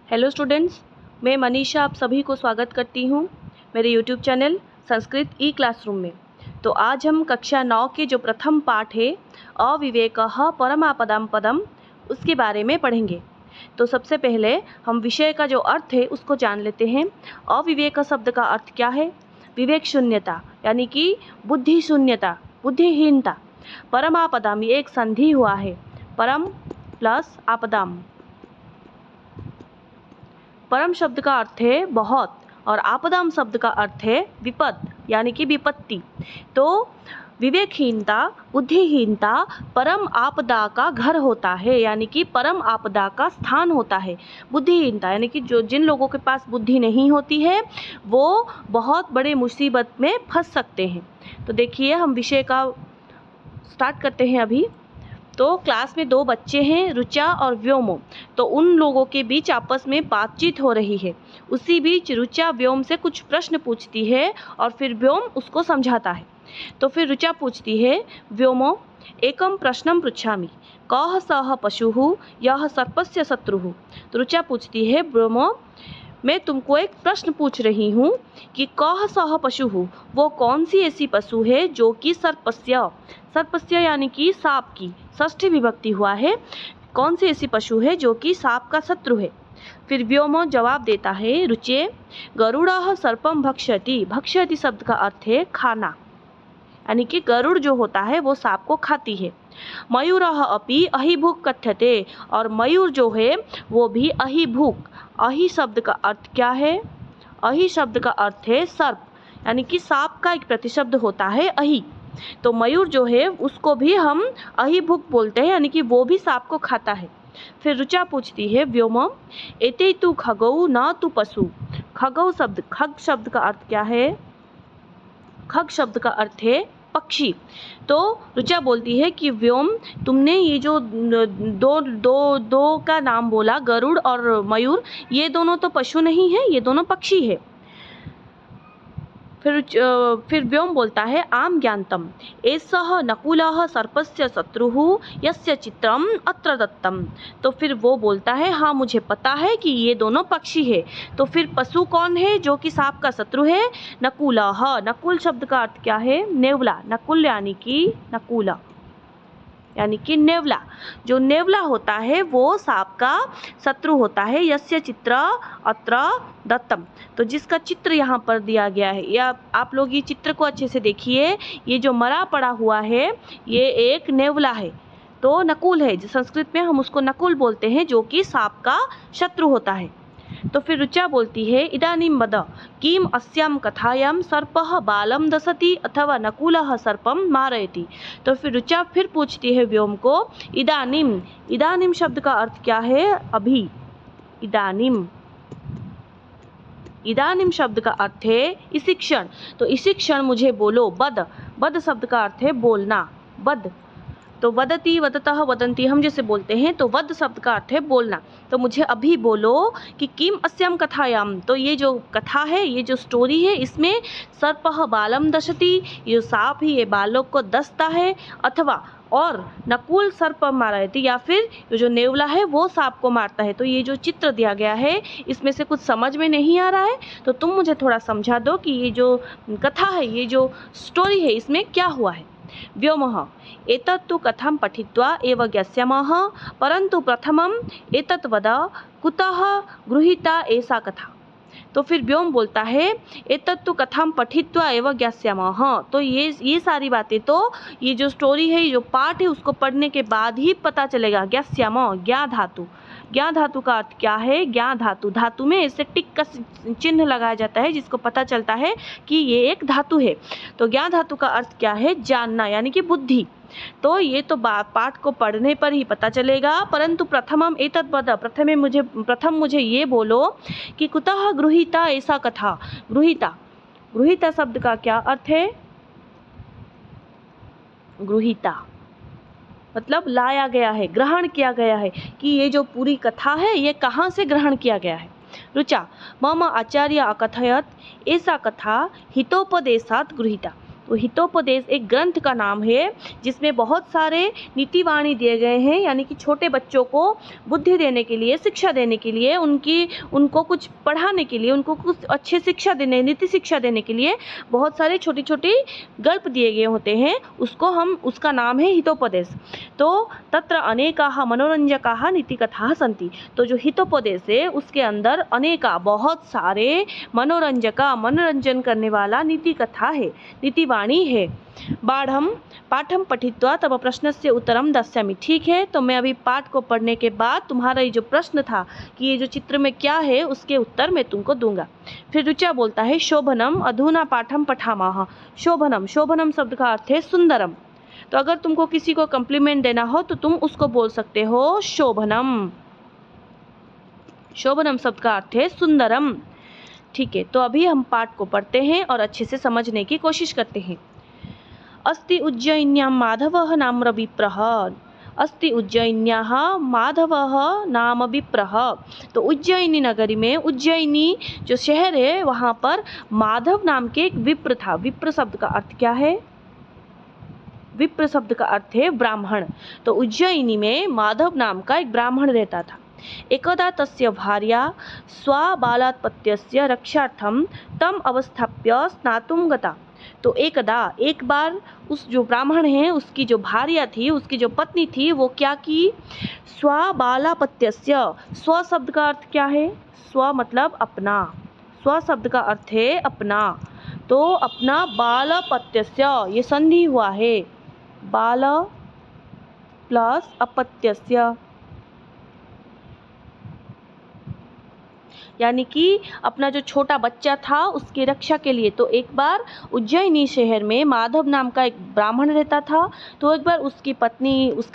Hello students, मैं मनीषा आप सभी को स्वागत करती हूँ मेरे यूट्यूब चैनल संस्कृत ई क्लासरूम में। तो आज हम कक्षा 9 के जो प्रथम पाठ है अविवेकः परमापदं पदम उसके बारे में पढ़ेंगे। तो सबसे पहले हम विषय का जो अर्थ है उसको जान लेते हैं। अविवेक शब्द का अर्थ क्या है? विवेक शून्यता यानी कि बुद्धि शून्यता, बुद्धिहीनता। परमापदम ये एक संधि हुआ है, परम प्लस आपदम। परम शब्द का अर्थ है बहुत और आपदाम शब्द का अर्थ है विपद यानी कि विपत्ति। तो विवेकहीनता, बुद्धिहीनता परम आपदा का घर होता है यानी कि परम आपदा का स्थान होता है। बुद्धिहीनता यानी कि जिन लोगों के पास बुद्धि नहीं होती है वो बहुत बड़े मुसीबत में फंस सकते हैं। तो देखिए हम विषय का स्टार्ट करते हैं अभी। तो क्लास में दो बच्चे हैं, रुचा और व्योमो। तो उन लोगों के बीच आपस में बातचीत हो रही है। उसी बीच रुचा व्योम से कुछ प्रश्न पूछती है और फिर व्योम उसको समझाता है। तो फिर रुचा पूछती है, व्योमो एकम प्रश्नम पृच्छामि कः सः पशुः यः सर्पस्य शत्रुः। तो रुचा पूछती है, व्योमो मैं तुमको एक प्रश्न पूछ रही हूँ कि कः सः पशुः, वो कौन सी ऐसी पशु है जो कि सर्पस्य, सर्पस्य यानी कि सांप की षष्ठी विभक्ति हुआ है, कौन सी ऐसी पशु है जो कि सांप का शत्रु है। फिर व्योम जवाब देता है, रुचे गरुड़ः सर्पम भक्षति। भक्षति शब्द का अर्थ है खाना यानी कि गरुड़ जो होता है वो सांप को खाती है। मयूरः अपि अहिभुक् कथ्यते, और मयूर जो है वो भी अहिभुक्। अहि शब्द का अर्थ क्या है? अहि शब्द का अर्थ है सर्प यानी कि सांप का एक प्रतिशब्द होता है अहि। तो मयूर जो है उसको भी हम अहिभुक् बोलते हैं यानी कि वो भी सांप को खाता है। फिर रुचा पूछती है, व्योम एते तु खगौ न तु पशु। खगौ शब्द, खग शब्द का अर्थ क्या है? खग शब्द का अर्थ है पक्षी। तो रुचा बोलती है कि व्योम तुमने ये जो दो का नाम बोला, गरुड़ और मयूर, ये दोनों तो पशु नहीं है, ये दोनों पक्षी है। फिर व्योम बोलता है, आम ज्ञातम एषः नकुलः सर्पस्य शत्रुः यस्य चित्रम अत्र दत्तम। तो फिर वो बोलता है, हाँ मुझे पता है कि ये दोनों पक्षी है। तो फिर पशु कौन है जो कि सांप का शत्रु है? नकुलः। नकुल शब्द का अर्थ क्या है? नेवला। नकुल यानी कि नकुला यानी कि नेवला। जो नेवला होता है वो सांप का शत्रु होता है। यस्य चित्र अत्र दत्तम, तो जिसका चित्र यहाँ पर दिया गया है, या आप लोग ये चित्र को अच्छे से देखिए, ये जो मरा पड़ा हुआ है ये एक नेवला है। तो नकुल है, संस्कृत में हम उसको नकुल बोलते हैं, जो कि सांप का शत्रु होता है। तो फिर रुचा बोलती है, इदानीं वद किम अस्याम कथायाम सर्पः बालम दशति अथवा नकुलः सर्पम मारयति। तो फिर रुचा फिर पूछती है व्योम को, इदानीं, इदानीं शब्द का अर्थ क्या है? अभी। इदानीं, इदानीं शब्द का अर्थ है इसी क्षण। तो इसी क्षण मुझे बोलो। बद, बद शब्द का अर्थ है बोलना, बद। तो वदती, वदतः, वदंती हम जैसे बोलते हैं, तो वद शब्द का अर्थ है बोलना। तो मुझे अभी बोलो कि किम अस्याम कथायाम, तो ये जो कथा है, ये जो स्टोरी है, इसमें सर्पः बालम दशति, ये सांप ही ये बालक को दसता है, अथवा और नकुल सर्प मारयति, या फिर ये जो नेवला है वो सांप को मारता है। तो ये जो चित्र दिया गया है इसमें से कुछ समझ में नहीं आ रहा है, तो तुम मुझे थोड़ा समझा दो कि ये जो कथा है, ये जो स्टोरी है, इसमें क्या हुआ है। व्योमः एतत्तु कथां पठित्वा एव ज्ञास्यामः, परन्तु प्रथमम् एतत् वद कुतः गृहीता एषा कथा। तो फिर व्योम बोलता है, एतत्तु कथां पठित्वा एव ज्ञास्यामः, तो ये सारी बातें तो ये जो स्टोरी है, ये जो पाठ है, उसको पढ़ने के बाद ही पता चलेगा। ज्ञास्यामः, ज्ञा धातु। ज्ञा धातु का अर्थ क्या है? ज्ञा धातु, धातु में ऐसे टिक का चिन्ह लगाया जाता है जिसको पता चलता है कि ये एक धातु है। तो ज्ञा धातु का अर्थ क्या है? जानना यानी कि बुद्धि। तो ये तो पाठ को पढ़ने पर ही पता चलेगा। परंतु प्रथमम एतद् वद, प्रथम मुझे ये बोलो कि कुतः गृहीता ऐसा कथा। गृहीता, गृहीता शब्द का क्या अर्थ है? गृहीता मतलब लाया गया है, ग्रहण किया गया है, कि ये जो पूरी कथा है ये कहाँ से ग्रहण किया गया है। रुचा मम आचार्य अकथयत् ऐसा कथा हितोपदेशात् गृहीता। तो हितोपदेश एक ग्रंथ का नाम है जिसमें बहुत सारे नीतिवाणी दिए गए हैं, यानी कि छोटे बच्चों को बुद्धि देने के लिए, शिक्षा देने के लिए, उनको कुछ पढ़ाने के लिए, उनको कुछ अच्छे शिक्षा देने, नीति शिक्षा देने के लिए बहुत सारे छोटी छोटी गल्प दिए गए होते हैं, उसका नाम है हितोपदेश। तो तत्र अनेकाः मनोरंजकाः नीतिकथाः सन्ति। तो जो हितोपदेश है उसके अंदर अनेका बहुत सारे मनोरंजन करने वाला नीति कथा है, नीतिवाणी है। बाढ़म पाठम पठित्वा तब प्रश्नस्य उत्तरम दास्यामि। ठीक है, तो मैं अभी पाठ को पढ़ने के बाद तुम्हारा ये जो प्रश्न था कि ये जो चित्र में क्या है उसके उत्तर मैं तुमको दूंगा। फिर रुचा बोलता है शोभनम अधुना पाठम पठामः। शोभनम, शोभनम शब्द का अर्थ है सुंदरम। तो अगर तुमको किसी को कम्प्लीमेंट देना हो तो तुम उसको बोल सकते हो शोभनम। शोभनम शब्द का अर्थ है सुंदरम। ठीक है, तो अभी हम पाठ को पढ़ते हैं और अच्छे से समझने की कोशिश करते हैं। अस्ति उज्जयिन्यां माधवः नाम विप्रः। अस्ति उज्जयिन्याः माधवः नाम विप्रः। तो उज्जयिनी नगरी में, उज्जयिनी जो शहर है वहाँ पर माधव नाम के एक विप्र था। विप्र शब्द का अर्थ क्या है? विप्र शब्द का अर्थ है ब्राह्मण। तो उज्जयिनी में माधव नाम का एक ब्राह्मण रहता था। एकदा तस्य भार्या स्वाबालात्पत्यस्य रक्षार्थं तम अवस्थाप्य स्नातुं गता। तो एक बार उस जो ब्राह्मण है उसकी जो भार्या थी, उसकी जो पत्नी थी, वो क्या की? स्वाबालापत्यस्य। स्व शब्द का अर्थ क्या है? स्व मतलब अपना। स्व शब्द का अर्थ है अपना। तो अपना बालापत्यस्य, ये संधि हुआ है, बाल प्लस अपत्यस्य, यानी कि अपना जो छोटा बच्चा था उसकी रक्षा के लिए। तो एक बार उज्जयिनी शहर में माधव नाम का एक ब्राह्मण रहता था। तो एक बार उसका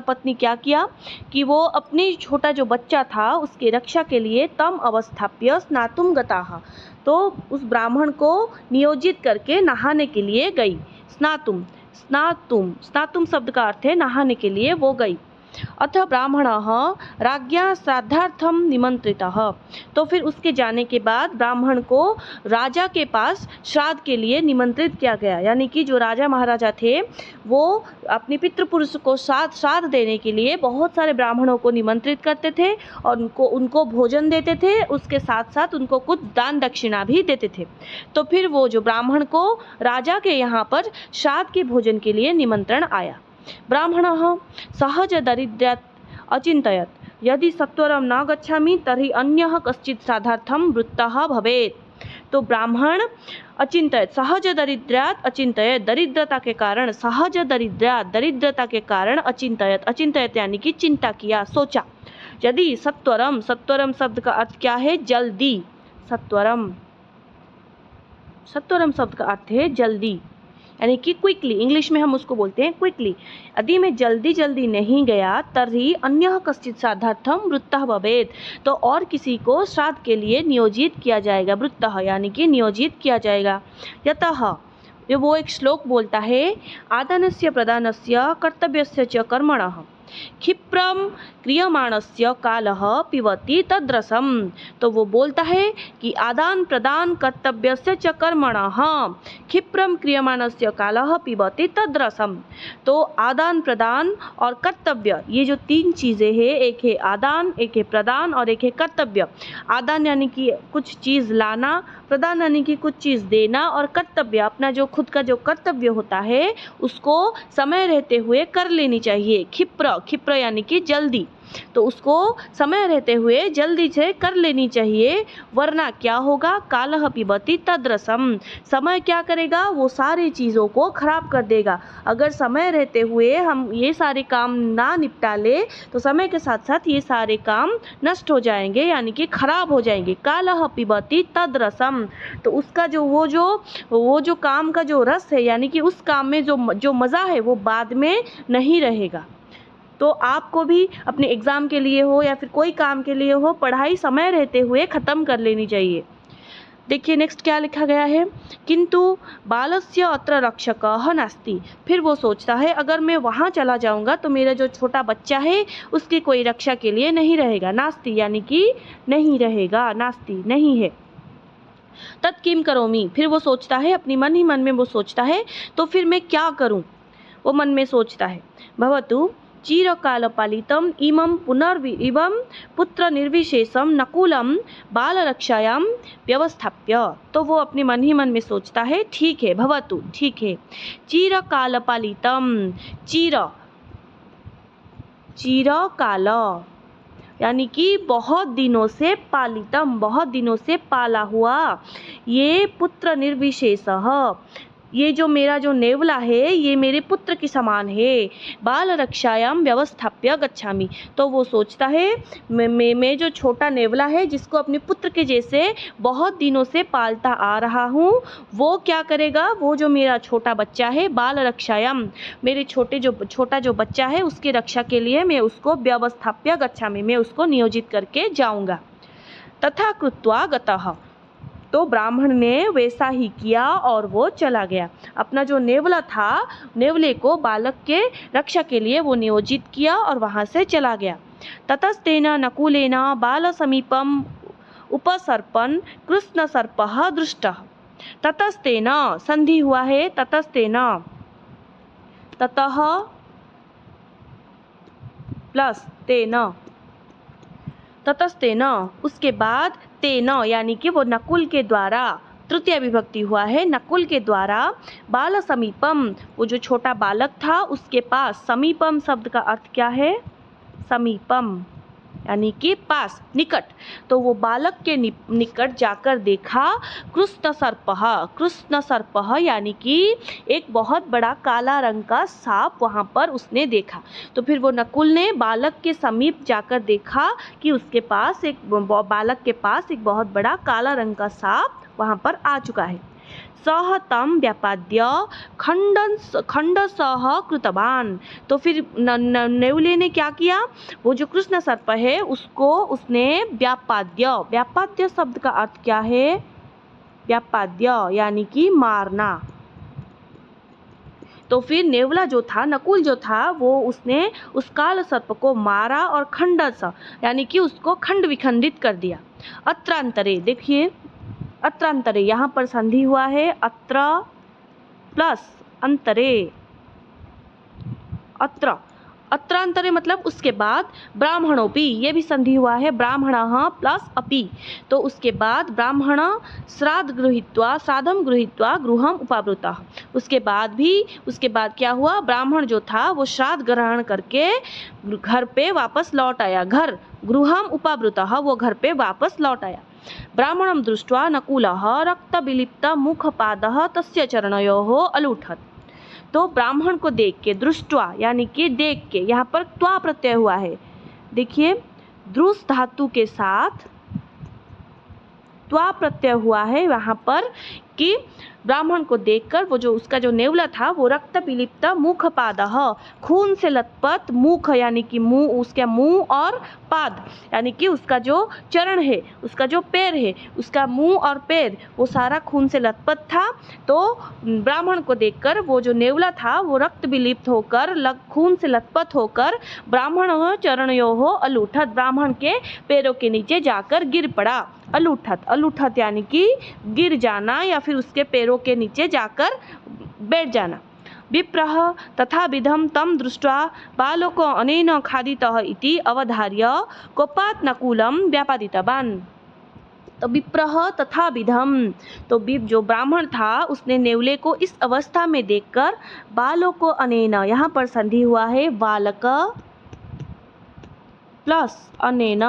पत्नी क्या किया कि वो अपनी छोटा जो बच्चा था उसकी रक्षा के लिए तम अवस्थाप्य स्नातुं गताः। तो उस ब्राह्मण को नियोजित करके नहाने के लिए गई। स्नातुम शब्द का अर्थ है नहाने के लिए वो गई। अथ ब्राह्मणः राज्ञा श्राद्धार्थम निमंत्रितः। तो फिर उसके जाने के बाद ब्राह्मण को राजा के पास श्राद्ध के लिए निमंत्रित किया गया। यानी कि जो राजा महाराजा थे वो अपने पितृपुरुष को श्राद्ध देने के लिए बहुत सारे ब्राह्मणों को निमंत्रित करते थे और उनको भोजन देते थे, उसके साथ साथ उनको कुछ दान दक्षिणा भी देते थे। तो फिर वो जो ब्राह्मण को राजा के यहाँ पर श्राद्ध के भोजन के लिए निमंत्रण आया। ब्राह्मणः सहज दरिद्र्यात् अचिन्तयत् यदि सत्वरं न गच्छामि तर्हि अन्यः कश्चित् श्राद्धार्थं वृत्तः भवेत्। तो ब्राह्मण अचिन्तयत्, सहज दरिद्र्यात् अचिन्तयत्, दरिद्रता के कारण, सहज दरिद्रता के कारण अचिन्तयत् यानी कि चिंता किया, सोचा। यदि सत्वरम शब्द का अर्थ क्या है? जल्दी। सत्वरम शब्द का अर्थ है जल्दी, यानी कि क्विकली, इंग्लिश में हम उसको बोलते हैं क्विकली। यदि मैं जल्दी नहीं गया तर्हि अन्यः कश्चित् श्राद्धार्थं वृत्तः भवेत्। तो और किसी को श्राद्ध के लिए नियोजित किया जाएगा। वृत्तः यानी कि नियोजित किया जाएगा। यतः वो एक श्लोक बोलता है, आदानस्य प्रदानस्य कर्तव्यस्य च कर्मणः क्षिप्रम क्रियमाणस्य कालः पिबति तद्रसम। तो वो बोलता है कि आदान प्रदान कर्तव्यस्य च कर्मणः क्षिप्रम क्रियमाणस्य कालः पिबति तद्रसम। तो आदान प्रदान और कर्तव्य, ये जो तीन चीज़ें हैं, एक है आदान, एक है प्रदान और एक है कर्तव्य। आदान यानी कि कुछ चीज़ लाना, प्रदान यानी कि कुछ चीज़ देना, और कर्तव्य अपना जो खुद का जो कर्तव्य होता है उसको समय रहते हुए कर लेनी चाहिए। क्षिप्र यानी कि जल्दी, तो उसको समय रहते हुए जल्दी से कर लेनी चाहिए, वरना क्या होगा? कालः पिबति तद्रसम। समय क्या करेगा? वो सारी चीज़ों को खराब कर देगा। अगर समय रहते हुए हम ये सारे काम ना निपटा ले तो समय के साथ साथ ये सारे काम नष्ट हो जाएंगे, यानी कि खराब हो जाएंगे। कालः पिबति तद्रसम, तो उसका जो वो जो काम का जो रस है, यानी कि उस काम में जो मज़ा है वो बाद में नहीं रहेगा। तो आपको भी अपने एग्ज़ाम के लिए हो या फिर कोई काम के लिए हो, पढ़ाई समय रहते हुए ख़त्म कर लेनी चाहिए। देखिए नेक्स्ट क्या लिखा गया है, किंतु बालस्य अत्र रक्षकः नास्ति। फिर वो सोचता है अगर मैं वहाँ चला जाऊँगा तो मेरा जो छोटा बच्चा है उसकी कोई रक्षा के लिए नहीं रहेगा। नास्ति यानी कि नहीं रहेगा, नास्ति नहीं है। तत्किम करोमि, फिर वो सोचता है, अपनी मन ही मन में वो सोचता है, तो फिर मैं क्या करूं, वो मन में सोचता है। भवतु चिरकालपालितम इमं पुनर्विवं पुत्र निर्विशेषम नकुलम बालरक्षायां व्यवस्थाप्य। तो वो अपने मन ही मन में सोचता है, ठीक है भवतु, ठीक है, चिरकालपालितम, चिरकाल यानी कि बहुत दिनों से, पालितम बहुत दिनों से पाला हुआ, ये पुत्र निर्विशेषः, ये जो मेरा जो नेवला है ये मेरे पुत्र के समान है। बाल रक्षायाम व्यवस्थाप्य गच्छामि, तो वो सोचता है मैं जो छोटा नेवला है जिसको अपने पुत्र के जैसे बहुत दिनों से पालता आ रहा हूँ, वो क्या करेगा, वो जो मेरा छोटा बच्चा है, बाल रक्षायाम, मेरे छोटा जो बच्चा है उसके रक्षा के लिए मैं उसको व्यवस्थाप्य गच्छामि, मैं उसको नियोजित करके जाऊँगा। तथा कृत्वा गतः, तो ब्राह्मण ने वैसा ही किया और वो चला गया। अपना जो नेवला था, नेवले को बालक के रक्षा के लिए वो नियोजित किया और वहाँ से चला गया। ततस्तेन नकुलेन बाल समीपम उपसर्पन् कृष्ण सर्पः दृष्टः। ततस्तेन संधि हुआ है, ततस्तेन, ततः प्लस तेन, ततस्तेन उसके बाद, तेन यानी कि वो नकुल के द्वारा, तृतीय विभक्ति हुआ है, नकुल के द्वारा, बाल समीपम वो जो छोटा बालक था उसके पास, समीपम शब्द का अर्थ क्या है, समीपम यानी कि पास, निकट, तो वो बालक के निकट जाकर देखा, कृष्ण सर्पः यानी कि एक बहुत बड़ा काला रंग का सांप वहाँ पर उसने देखा। तो फिर वो नकुल ने बालक के समीप जाकर देखा कि उसके पास बालक के पास एक बहुत बड़ा काला रंग का सांप वहाँ पर आ चुका है। सह तम व्यापाद्य खंडसह कृतवान, तो फिर नेवले ने क्या किया, वो जो कृष्ण सर्प है उसको उसने व्यापाद्य शब्द का अर्थ क्या है, व्यापाद्य यानी कि मारना। तो फिर नेवला जो था, नकुल जो था, वो उसने उस काल सर्प को मारा और खंडस यानी कि उसको खंड विखंडित कर दिया। अत्रांतरे, देखिए अत्रांतरे यहाँ पर संधि हुआ है, अत्र प्लस अंतरे, अत्रांतरे मतलब उसके बाद, ब्राह्मणोपि ये भी संधि हुआ है, ब्राह्मणः प्लस अपि, तो उसके बाद ब्राह्मण श्राद्धं गृहीत्वा गृहम् उपावृतः, उसके बाद क्या हुआ, ब्राह्मण जो था वो श्राद्ध ग्रहण करके घर पे वापस लौट आया, गृहम् उपावृतः वो घर पे वापस लौट आया। ब्राह्मणं दृष्ट्वा नकुलः रक्तविलिप्तमुखपादः तस्य चरणयोः अलूठत्, तो ब्राह्मण को देख के, दृष्ट्वा यानी कि देख के, यहाँ पर त्वा प्रत्यय हुआ है, देखिए द्रुस धातु के साथ त्वा प्रत्यय हुआ है वहाँ पर, कि ब्राह्मण को देखकर वो जो उसका जो नेवला था वो रक्त विलिप्त मुख पादः, खून से लथपथ मुख यानी कि मुंह, उसका मुंह और पाद यानी कि उसका जो चरण है, उसका जो पैर है, उसका मुंह और पैर वो सारा खून से लथपथ था। तो ब्राह्मण को देखकर वो जो नेवला था वो रक्त विलिप्त होकर, खून से लथपथ होकर, ब्राह्मण चरणयोः अलूठत, ब्राह्मण के पैरों के नीचे जाकर गिर पड़ा। अलूठत यानी कि गिर जाना या फिर उसके पैरों के नीचे जाकर बैठ जाना। विप्रः तथा विधम तम दृष्ट्वा बालको अनेन खादितः इति अवधार्य कोपात् नकुलं व्यापादितवान्। तो विप्रः तथा विधम, तो जो ब्राह्मण था उसने नेवले को इस अवस्था में देखकर, बालको अनेन यहाँ पर संधि हुआ है, बालक प्लस अनेन,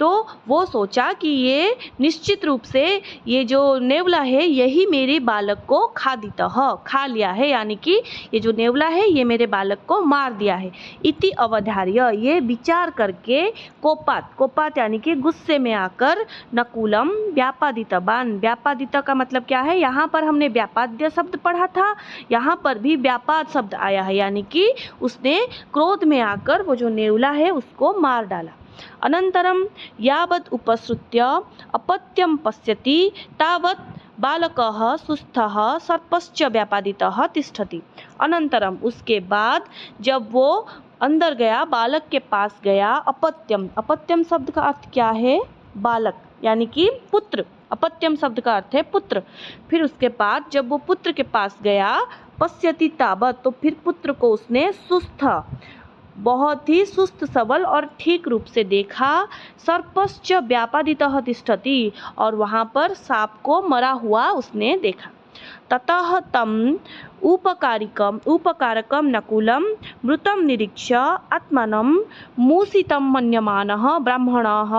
तो वो सोचा कि ये निश्चित रूप से ये जो नेवला है यही मेरे बालक को खा लिया है, यानी कि ये जो नेवला है ये मेरे बालक को मार दिया है। इति अवधार्य, ये विचार करके, कोपात यानी कि गुस्से में आकर, नकुलम व्यापादितवान्, व्यापादित का मतलब क्या है, यहाँ पर हमने व्यापाद्य शब्द पढ़ा था, यहाँ पर भी व्यापाद शब्द आया है, यानी कि उसने क्रोध में आकर वो जो नेवला है उसको मार डाला। अनन्तरं यावत् उपसृत्य अपत्यं पश्यति तावत् बालकः सुस्थः सर्पश्च व्यापादितः तिष्ठति। अनन्तरम उसके बाद जब वो अंदर गया, बालक के पास गया, अपत्यम शब्द का अर्थ क्या है, बालक यानी कि पुत्र, अपत्यम शब्द का अर्थ है पुत्र। फिर उसके बाद जब वो पुत्र के पास गया, पश्यति तावत, तो फिर पुत्र को उसने सुस्थ, बहुत ही सुस्त सबल और ठीक रूप से देखा। सर्पश्च व्यापादितः तिष्ठति, और वहाँ पर सांप को मरा हुआ उसने देखा। ततः तम उपकारकम नकुलम मृतम निरीक्ष्य आत्मनं मूषितं मन्यमानः ब्राह्मणः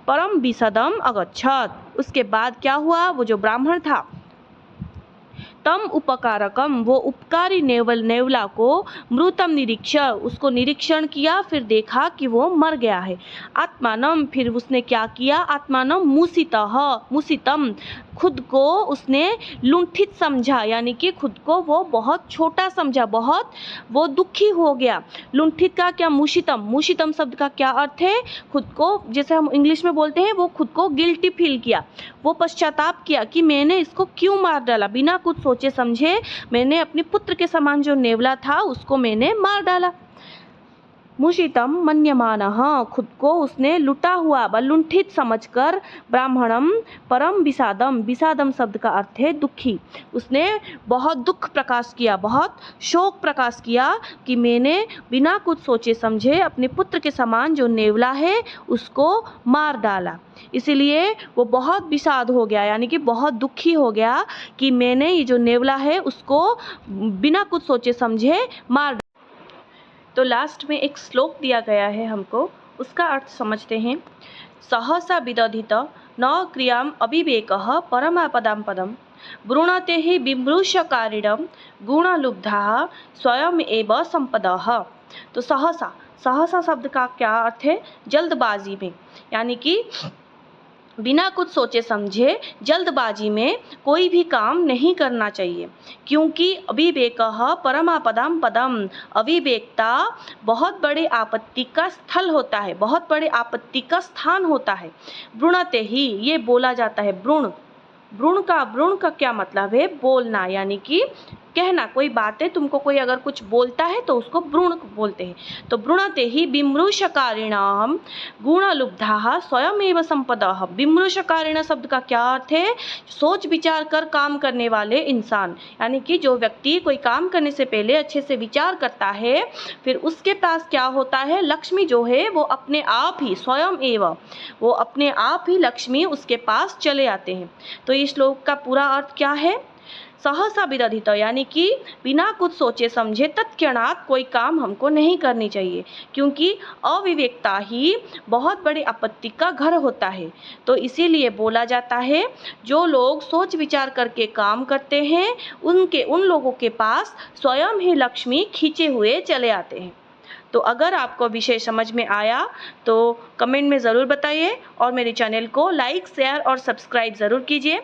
परम विशदम अगच्छत्। उसके बाद क्या हुआ, वो जो ब्राह्मण था, तम उपकारकम, वो उपकारी नेवला को, मृतम निरीक्ष्य, उसको निरीक्षण किया, फिर देखा कि वो मर गया है। आत्मानम, फिर उसने क्या किया, आत्मानम मूषितम, खुद को उसने लुंठित समझा, यानी कि खुद को वो बहुत छोटा समझा, बहुत वो दुखी हो गया। लुंठित का क्या, मूषितम शब्द का क्या अर्थ है, खुद को, जैसे हम इंग्लिश में बोलते हैं, वो खुद को गिल्टी फील किया, वो पश्चाताप किया कि मैंने इसको क्यों मार डाला, बिना कुछ सोचे समझे मैंने अपने पुत्र के समान जो नेवला था उसको मैंने मार डाला। मूषितम मन्यमानः, खुद को उसने लुटा हुआ व लुंठित समझकर, ब्राह्मणम परम विषादम, विषादम शब्द का अर्थ है दुखी, उसने बहुत दुख प्रकाश किया, बहुत शोक प्रकाश किया कि मैंने बिना कुछ सोचे समझे अपने पुत्र के समान जो नेवला है उसको मार डाला। इसीलिए वो बहुत विषाद हो गया, यानी कि बहुत दुखी हो गया कि मैंने ये जो नेवला है उसको बिना कुछ सोचे समझे मार। तो लास्ट में एक श्लोक दिया गया है हमको, उसका अर्थ समझते हैं। सहसा विदधित न क्रियाम अविवेकः परमापदाम पदम वृणते हि विमृशकारिणम गुणलुब्धाः स्वयं एव संपदः। तो सहसा शब्द का क्या अर्थ है, जल्दबाजी में, यानी कि बिना कुछ सोचे समझे जल्दबाजी में कोई भी काम नहीं करना चाहिए, क्योंकि अविवेकः परमापदाम पदम, अविवेकता बहुत बड़े आपत्ति का स्थल होता है, बहुत बड़े आपत्ति का स्थान होता है। वृणते ही, ये बोला जाता है, भ्रूण का क्या मतलब है, बोलना, यानी कि कहना, कोई बातें तुमको कोई अगर कुछ बोलता है तो उसको भ्रूण बोलते हैं। तो भ्रूणते ही विमृशकारिणाम गुणलुब्धाः स्वयं एव संपदः। विमृशकारिण शब्द का क्या अर्थ है, सोच विचार कर काम करने वाले इंसान, यानी कि जो व्यक्ति कोई काम करने से पहले अच्छे से विचार करता है, फिर उसके पास क्या होता है, लक्ष्मी जो है वो अपने आप ही, स्वयं एव, वो अपने आप ही लक्ष्मी उसके पास चले आते हैं। तो इस श्लोक का पूरा अर्थ क्या है, सहसा विदधित, यानी कि बिना कुछ सोचे समझे तत्क्षणात कोई काम हमको नहीं करनी चाहिए, क्योंकि अविवेकता ही बहुत बड़ी आपत्ति का घर होता है। तो इसीलिए बोला जाता है, जो लोग सोच विचार करके काम करते हैं उन लोगों के पास स्वयं ही लक्ष्मी खींचे हुए चले आते हैं। तो अगर आपको विषय समझ में आया तो कमेंट में ज़रूर बताइए, और मेरे चैनल को लाइक, शेयर और सब्सक्राइब ज़रूर कीजिए।